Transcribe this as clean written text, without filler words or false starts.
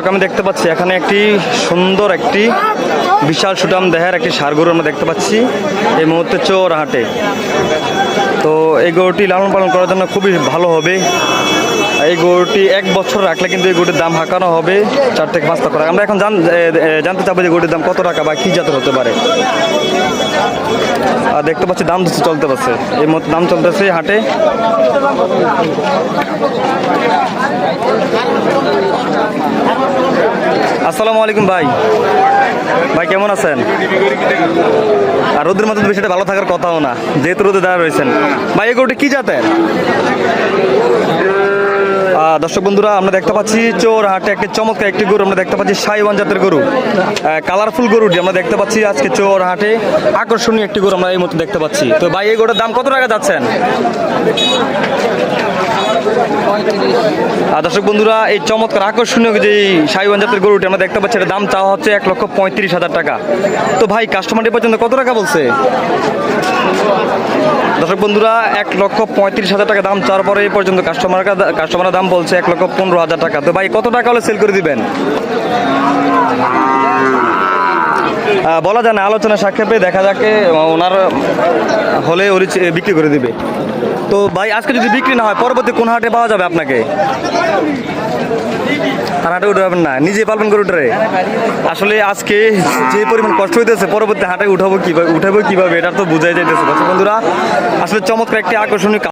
দর্শক আমি দেখতে পাচ্ছি এখানে একটি সুন্দর একটি বিশাল সুটাম দেহের একটি ষাঁড় গরু আমরা দেখতে পাচ্ছি এই মুহূর্তে চৌরাহাটে। তো এই গরুটি লালন পালন করার জন্য খুবই ভালো হবে। এই গরুটি 1 বছর রাখলে কিন্তু এই গরুটির দাম হাঁকানো হবে 4 থেকে 5 লাখ টাকা। আমরা এখন জানতে চাবো যে গরুটির দাম কত টাকা বা কী জাতের হতে পারে। দেখতে পাচ্ছি দাম চলতে পারছে, এই মতো দাম চলতেছে হাটে। আসসালামু আলাইকুম ভাই, ভাই কেমন আছেন? আর রোদের মধ্যে বিষয়টা ভালো থাকার কথাও না, যেহেতু রোদে দাঁড়া রয়েছেন। ভাই এই গরুটি কি জাতের? দর্শক বন্ধুরা আমরা দেখতে পাচ্ছি চৌরাহাটে একটি চমৎকার একটি গরু আমরা দেখতে পাচ্ছি, শাইওয়ান জাতের গরু, কালারফুল গরুটি আমরা দেখতে পাচ্ছি আজকে চৌরাহাটে। আকর্ষণীয় একটি গরু আমরা এই মতো দেখতে পাচ্ছি। তো ভাই এই গরুটার দাম কত টাকা যাচ্ছেন? দর্শক বন্ধুরা এই চমৎকার আকর্ষণীয় যে শাইওয়ান জাতের গরুটি আমরা দেখতে পাচ্ছি, এটার দাম চাওয়া হচ্ছে 1,35,000 টাকা। তো ভাই কাস্টমারটি পর্যন্ত কত টাকা বলছে? দর্শক বন্ধুরা 1,35,000 টাকা দাম চাওয়ার পরে এই পর্যন্ত কাস্টমারের দাম বলছে 1,15,000 টাকা। তো ভাই কত টাকা হলে সেল করে দিবেন? বলা যায় না, আলোচনা সাক্ষেপে দেখা যাকে ওনার হলে ওর বিক্রি করে দিবে। তো ভাই আজকে যদি বিক্রি না হয় পরবর্তী কোন হাটে পাওয়া যাবে আপনাকে? আর হাটে উঠাবেন না, নিজে পালবেন গরুটারে। আসলে আজকে যে পরিমাণ কষ্ট হইতেছে পরবর্তী হাটে উঠাবো কিভাবে এটা তো বোঝাই যাইতেছে। বন্ধুরা আসলে চমৎকার একটি আকর্ষণীয়